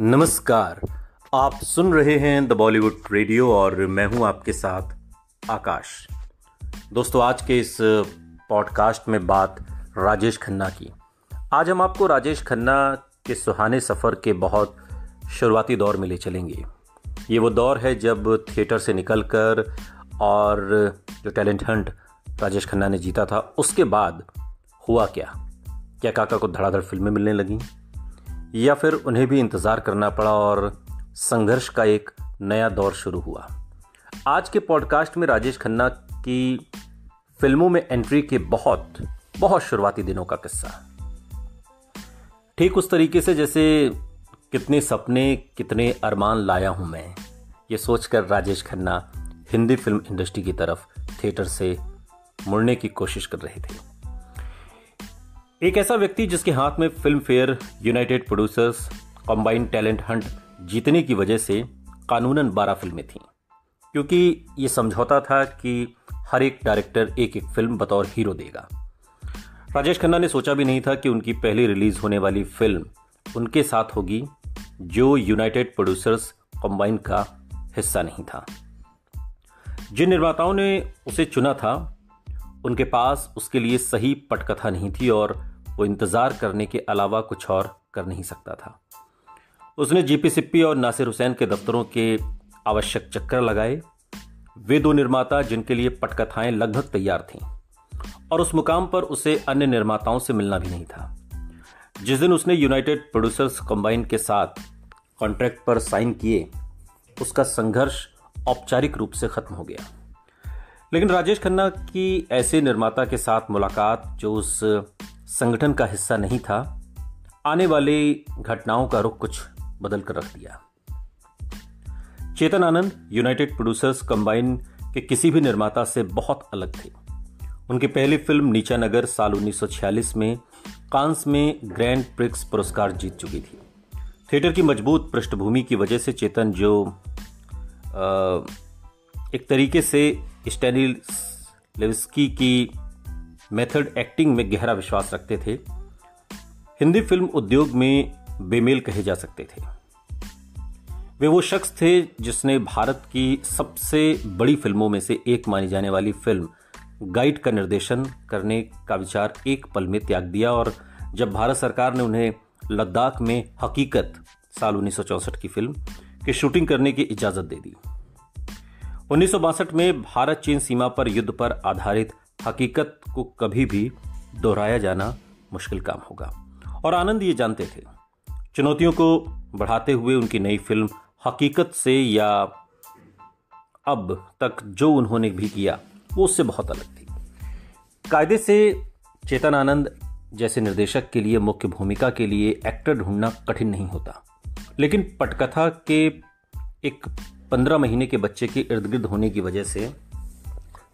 नमस्कार। आप सुन रहे हैं द बॉलीवुड रेडियो और मैं हूं आपके साथ आकाश। दोस्तों, आज के इस पॉडकास्ट में बात राजेश खन्ना की। आज हम आपको राजेश खन्ना के सुहाने सफ़र के बहुत शुरुआती दौर में ले चलेंगे। ये वो दौर है जब थिएटर से निकलकर और जो टैलेंट हंट राजेश खन्ना ने जीता था, उसके बाद हुआ क्या काका को धड़ाधड़ फिल्में मिलने लगीं, या फिर उन्हें भी इंतज़ार करना पड़ा और संघर्ष का एक नया दौर शुरू हुआ। आज के पॉडकास्ट में राजेश खन्ना की फिल्मों में एंट्री के बहुत शुरुआती दिनों का किस्सा, ठीक उस तरीके से जैसे कितने सपने कितने अरमान लाया हूं मैं, ये सोचकर राजेश खन्ना हिंदी फिल्म इंडस्ट्री की तरफ थिएटर से मुड़ने की कोशिश कर रहे थे। एक ऐसा व्यक्ति जिसके हाथ में film fair, United producers, combined talent Hunt जीतने की वजह से कानूनन 12 फिल्में थीं, क्योंकि ये समझौता था कि हर एक डायरेक्टर एक फिल्म बतौर हीरो देगा। राजेश खन्ना ने सोचा भी नहीं था कि उनकी पहली रिलीज होने वाली फिल्म उनके साथ होगी, जो यूनाइटेड प्रोड्यूसर्स कंबाइंड का हिस्सा नहीं था। जिन निर्माताओं ने उसे चुना था, उनके पास उसके लिए सही पटकथा नहीं थी और वो इंतज़ार करने के अलावा कुछ और कर नहीं सकता था। उसने जीपी सिप्पी और नासिर हुसैन के दफ्तरों के आवश्यक चक्कर लगाए। वे दो निर्माता जिनके लिए पटकथाएं लगभग तैयार थीं, और उस मुकाम पर उसे अन्य निर्माताओं से मिलना भी नहीं था। जिस दिन उसने यूनाइटेड प्रोड्यूसर्स कंबाइंड के साथ कॉन्ट्रैक्ट पर साइन किए, उसका संघर्ष औपचारिक रूप से खत्म हो गया। लेकिन राजेश खन्ना की ऐसे निर्माता के साथ मुलाकात जो उस संगठन का हिस्सा नहीं था, आने वाली घटनाओं का रुख कुछ बदल कर रख दिया। Chetan Anand United producers combine के किसी भी निर्माता से बहुत अलग थे। उनकी पहली फिल्म नीचा नगर साल 1946 में कांस में ग्रैंड प्रिक्स पुरस्कार जीत चुकी थी। थिएटर की मजबूत पृष्ठभूमि की वजह से चेतन, जो एक तरीके से स्टैनिस्लेवस्की की मेथड एक्टिंग में गहरा विश्वास रखते थे, हिंदी फिल्म उद्योग में बेमेल कहे जा सकते थे। वे वो शख्स थे जिसने भारत की सबसे बड़ी फिल्मों में से एक मानी जाने वाली फिल्म गाइड का निर्देशन करने का विचार एक पल में त्याग दिया, और जब भारत सरकार ने उन्हें लद्दाख में हकीकत साल 1964 की फिल्म की शूटिंग करने की इजाज़त दे दी। 1962 में भारत चीन सीमा पर युद्ध पर आधारित हकीकत को कभी भी दोहराया जाना मुश्किल काम होगा, और आनंद ये जानते थे। चुनौतियों को बढ़ाते हुए उनकी नई फिल्म हकीकत से, या अब तक जो उन्होंने भी किया, वो उससे बहुत अलग थी। कायदे से चेतन आनंद जैसे निर्देशक के लिए मुख्य भूमिका के लिए एक्टर ढूंढना कठिन नहीं होता, लेकिन पटकथा के एक 15 महीने के बच्चे के इर्द गिर्द होने की वजह से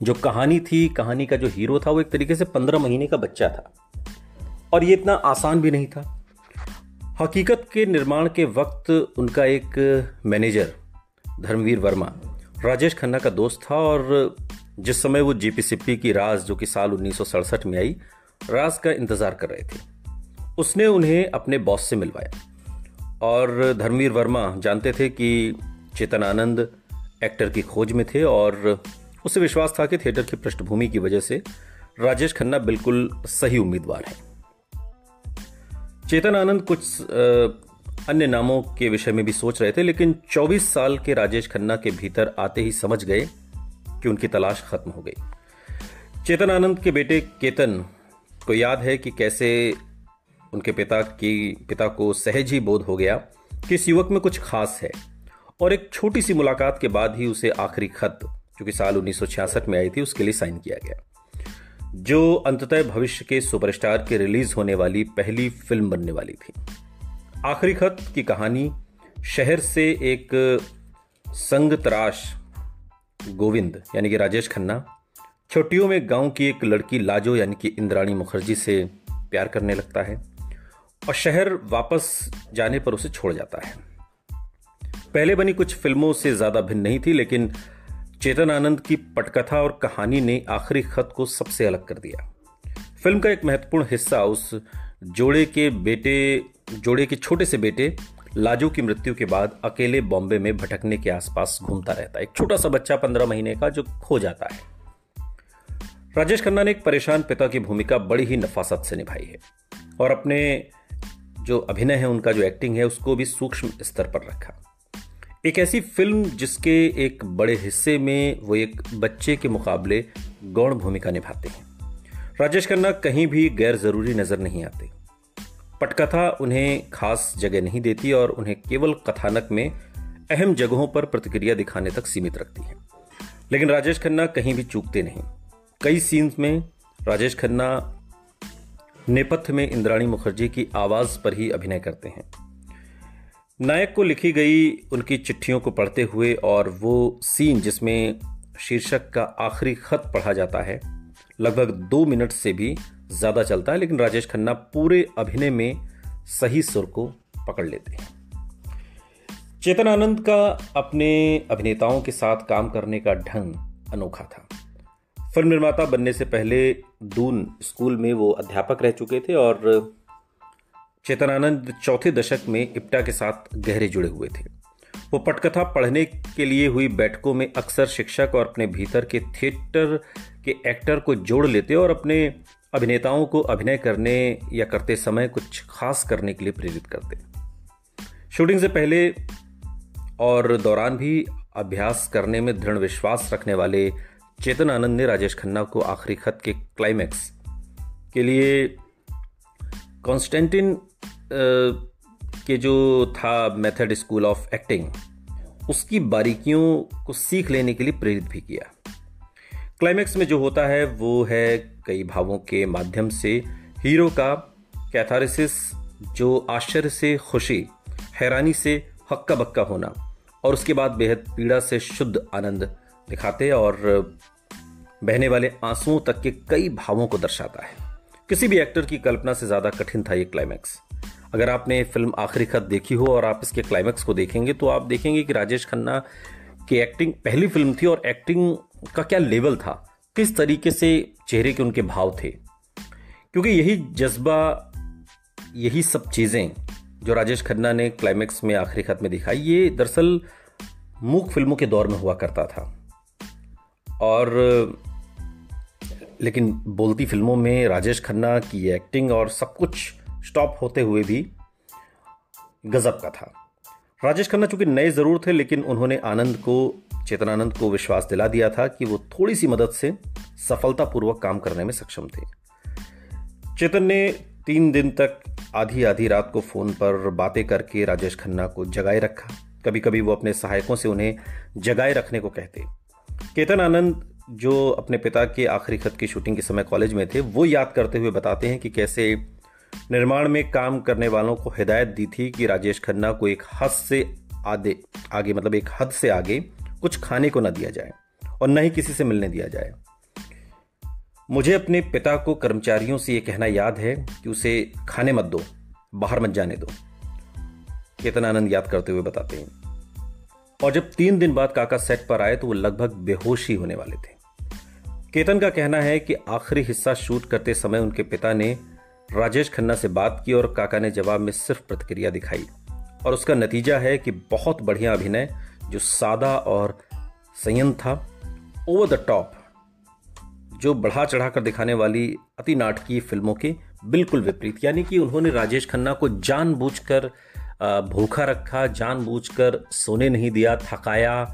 जो कहानी थी, कहानी का जो हीरो था, वो एक तरीके से 15 महीने का बच्चा था, और ये इतना आसान भी नहीं था। हकीकत के निर्माण के वक्त उनका एक मैनेजर धर्मवीर वर्मा राजेश खन्ना का दोस्त था, और जिस समय वो जीपी सिप्पी की राज, जो कि साल 1967 में आई, राज का इंतजार कर रहे थे, उसने उन्हें अपने बॉस से मिलवाया। और धर्मवीर वर्मा जानते थे कि चेतन आनंद एक्टर की खोज में थे, और उसे विश्वास था कि थिएटर की पृष्ठभूमि की वजह से राजेश खन्ना बिल्कुल सही उम्मीदवार हैं। चेतन आनंद कुछ अन्य नामों के विषय में भी सोच रहे थे, लेकिन 24 साल के राजेश खन्ना के भीतर आते ही समझ गए कि उनकी तलाश खत्म हो गई। चेतन आनंद के बेटे केतन को याद है कि कैसे उनके पिता को सहज ही बोध हो गया कि इस युवक में कुछ खास है, और एक छोटी सी मुलाकात के बाद ही उसे आखिरी खत, जो कि साल 1966 में आई थी, उसके लिए साइन किया गया, जो अंततः भविष्य के सुपरस्टार के रिलीज होने वाली पहली फिल्म बनने वाली थी। आखिरी खत की कहानी शहर से एक संग तराश गोविंद यानी कि राजेश खन्ना छुट्टियों में गांव की एक लड़की लाजो यानी कि इंद्राणी मुखर्जी से प्यार करने लगता है, और शहर वापस जाने पर उसे छोड़ जाता है। पहले बनी कुछ फिल्मों से ज्यादा भिन्न नहीं थी, लेकिन चेतन आनंद की पटकथा और कहानी ने आखिरी खत को सबसे अलग कर दिया। फिल्म का एक महत्वपूर्ण हिस्सा उस जोड़े के छोटे से बेटे लाजो की मृत्यु के बाद अकेले बॉम्बे में भटकने के आसपास घूमता रहता है। एक छोटा सा बच्चा 15 महीने का जो खो जाता है। राजेश खन्ना ने एक परेशान पिता की भूमिका बड़ी ही नफासत से निभाई है और अपने जो अभिनय है, उनका जो एक्टिंग है, उसको भी सूक्ष्म स्तर पर रखा। एक ऐसी फिल्म जिसके एक बड़े हिस्से में वो एक बच्चे के मुकाबले गौण भूमिका निभाते हैं। राजेश खन्ना कहीं भी गैर जरूरी नजर नहीं आते। पटकथा उन्हें खास जगह नहीं देती और उन्हें केवल कथानक में अहम जगहों पर प्रतिक्रिया दिखाने तक सीमित रखती है। लेकिन राजेश खन्ना कहीं भी चूकते नहीं। कई सीन्स में राजेश खन्ना नेपथ्य में इंद्राणी मुखर्जी की आवाज पर ही अभिनय करते हैं। नायक को लिखी गई उनकी चिट्ठियों को पढ़ते हुए और वो सीन जिसमें शीर्षक का आखिरी खत पढ़ा जाता है लगभग 2 मिनट से भी ज्यादा चलता है, लेकिन राजेश खन्ना पूरे अभिनय में सही सुर को पकड़ लेते हैं। चेतन आनंद का अपने अभिनेताओं के साथ काम करने का ढंग अनोखा था। फिल्म निर्माता बनने से पहले दून स्कूल में वो अध्यापक रह चुके थे और चेतन आनंद चौथे दशक में इप्टा के साथ गहरे जुड़े हुए थे। वो पटकथा पढ़ने के लिए हुई बैठकों में अक्सर शिक्षक और अपने भीतर के थिएटर के एक्टर को जोड़ लेते और अपने अभिनेताओं को अभिनय करने या करते समय कुछ खास करने के लिए प्रेरित करते। शूटिंग से पहले और दौरान भी अभ्यास करने में दृढ़ विश्वास रखने वाले चेतन आनंद ने राजेश खन्ना को आखिरी खत के क्लाइमैक्स के लिए कॉन्स्टेंटिन के जो था मेथड स्कूल ऑफ एक्टिंग, उसकी बारीकियों को सीख लेने के लिए प्रेरित भी किया। क्लाइमैक्स में जो होता है वो है कई भावों के माध्यम से हीरो का कैथारिसिस, जो आश्चर्य से खुशी, हैरानी से हक्का बक्का होना और उसके बाद बेहद पीड़ा से शुद्ध आनंद दिखाते और बहने वाले आंसुओं तक के कई भावों को दर्शाता है। किसी भी एक्टर की कल्पना से ज्यादा कठिन था ये क्लाइमैक्स। अगर आपने फिल्म आखिरी खत देखी हो और आप इसके क्लाइमैक्स को देखेंगे तो आप देखेंगे कि राजेश खन्ना की एक्टिंग पहली फिल्म थी और एक्टिंग का क्या लेवल था, किस तरीके से चेहरे के उनके भाव थे, क्योंकि यही जज्बा, यही सब चीजें जो राजेश खन्ना ने क्लाइमैक्स में आखिरी खत में दिखाई, ये दरअसल मूक फिल्मों के दौर में हुआ करता था। और लेकिन बोलती फिल्मों में राजेश खन्ना की एक्टिंग और सब कुछ स्टॉप होते हुए भी गजब का था। राजेश खन्ना चूंकि नए जरूर थे, लेकिन उन्होंने चेतन आनंद को विश्वास दिला दिया था कि वो थोड़ी सी मदद से सफलतापूर्वक काम करने में सक्षम थे। चेतन ने 3 दिन तक आधी आधी रात को फोन पर बातें करके राजेश खन्ना को जगाए रखा। कभी कभी वो अपने सहायकों से उन्हें जगाए रखने को कहते। चेतन आनंद जो अपने पिता के आखिरी खत की शूटिंग के समय कॉलेज में थे, वो याद करते हुए बताते हैं कि कैसे निर्माण में काम करने वालों को हिदायत दी थी कि राजेश खन्ना को एक हद से आगे मतलब एक हद से आगे कुछ खाने को न दिया जाए और न ही किसी से मिलने दिया जाए। मुझे अपने पिता को कर्मचारियों से यह कहना याद है कि उसे खाने मत दो, बाहर मत जाने दो, चेतन आनंद याद करते हुए बताते हैं। और जब 3 दिन बाद काका सेट पर आए तो वो लगभग बेहोश ही होने वाले थे। केतन का कहना है कि आखिरी हिस्सा शूट करते समय उनके पिता ने राजेश खन्ना से बात की और काका ने जवाब में सिर्फ प्रतिक्रिया दिखाई और उसका नतीजा है कि बहुत बढ़िया अभिनय जो सादा और संयम था, ओवर द टॉप, जो बढ़ा चढ़ाकर दिखाने वाली अति नाटकीय फिल्मों के बिल्कुल विपरीत। यानी कि उन्होंने राजेश खन्ना को जानबूझकर भूखा रखा, जानबूझकर सोने नहीं दिया, थकाया,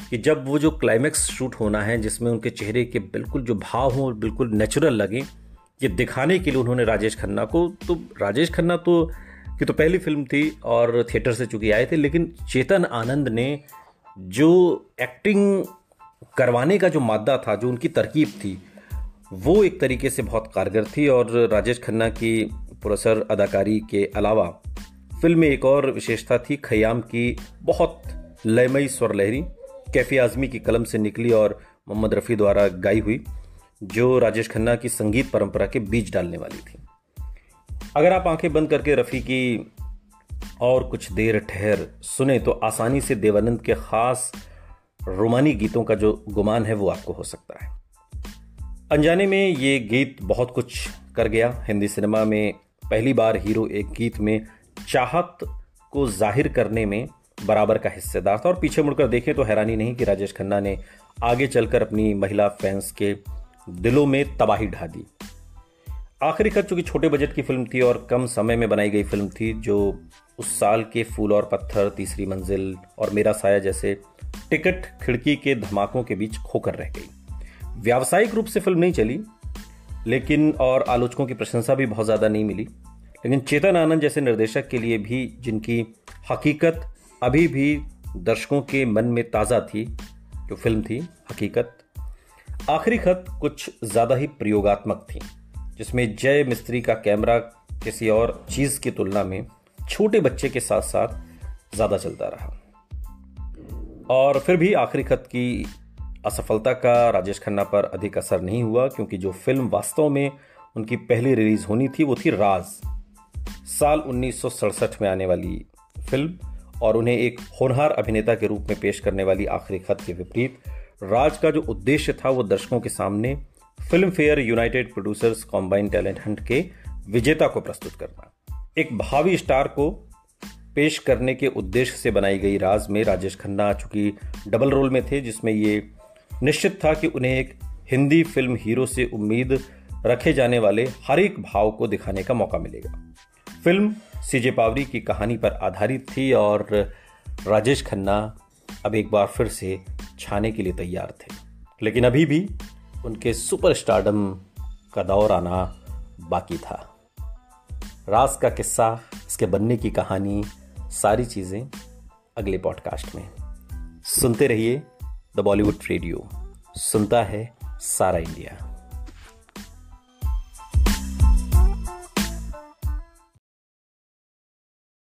कि जब वो जो क्लाइमैक्स शूट होना है जिसमें उनके चेहरे के बिल्कुल जो भाव हों बिल्कुल नेचुरल लगे, ये दिखाने के लिए उन्होंने राजेश खन्ना को, तो राजेश खन्ना तो की तो पहली फिल्म थी और थिएटर से चूंकि आए थे, लेकिन चेतन आनंद ने जो एक्टिंग करवाने का जो मादा था, जो उनकी तरकीब थी, वो एक तरीके से बहुत कारगर थी। और राजेश खन्ना की पुरस्कार अदाकारी के अलावा फिल्म में एक और विशेषता थी, खयाम की बहुत लयमयी स्वर लहरी कैफी आजमी की कलम से निकली और मोहम्मद रफ़ी द्वारा गाई हुई, जो राजेश खन्ना की संगीत परंपरा के बीज डालने वाली थी। अगर आप आंखें बंद करके रफ़ी की और कुछ देर ठहर सुने तो आसानी से देवानंद के खास रोमानी गीतों का जो गुमान है वो आपको हो सकता है। अनजाने में ये गीत बहुत कुछ कर गया। हिंदी सिनेमा में पहली बार हीरो एक गीत में चाहत को जाहिर करने में बराबर का हिस्सेदार था। और पीछे मुड़कर देखें तो हैरानी नहीं कि राजेश खन्ना ने आगे चलकर अपनी महिला फैंस के दिलों में तबाही ढा दी। आखिरी खत चूंकि छोटे बजट की फिल्म थी और कम समय में बनाई गई फिल्म थी, जो उस साल के फूल और पत्थर, तीसरी मंजिल और मेरा साया जैसे टिकट खिड़की के धमाकों के बीच खोकर रह गई। व्यावसायिक रूप से फिल्म नहीं चली लेकिन और आलोचकों की प्रशंसा भी बहुत ज़्यादा नहीं मिली, लेकिन चेतन आनंद जैसे निर्देशक के लिए भी, जिनकी हकीकत अभी भी दर्शकों के मन में ताज़ा थी, जो फिल्म थी हकीकत, आखिरी खत कुछ ज़्यादा ही प्रयोगात्मक थी, जिसमें जय मिस्त्री का कैमरा किसी और चीज़ की तुलना में छोटे बच्चे के साथ साथ ज़्यादा चलता रहा। और फिर भी आखिरी खत की असफलता का राजेश खन्ना पर अधिक असर नहीं हुआ, क्योंकि जो फिल्म वास्तव में उनकी पहली रिलीज होनी थी वो थी राज, साल 1967 में आने वाली फिल्म। और उन्हें एक होनहार अभिनेता के रूप में पेश करने वाली आखिरी खत के विपरीत राज का जो उद्देश्य था वो दर्शकों के सामने film fair United producers combined talent Hunt के विजेता को प्रस्तुत करना। एक भावी स्टार को पेश करने के उद्देश्य से बनाई गई राज में राजेश खन्ना चूंकि डबल रोल में थे, जिसमें ये निश्चित था कि उन्हें एक हिंदी फिल्म हीरो से उम्मीद रखे जाने वाले हर एक भाव को दिखाने का मौका मिलेगा। फिल्म सीजे पावरी की कहानी पर आधारित थी और राजेश खन्ना अब एक बार फिर से छाने के लिए तैयार थे, लेकिन अभी भी उनके सुपरस्टारडम का दौर आना बाकी था। राज का किस्सा, इसके बनने की कहानी, सारी चीज़ें अगले पॉडकास्ट में। सुनते रहिए द बॉलीवुड रेडियो, सुनता है सारा इंडिया।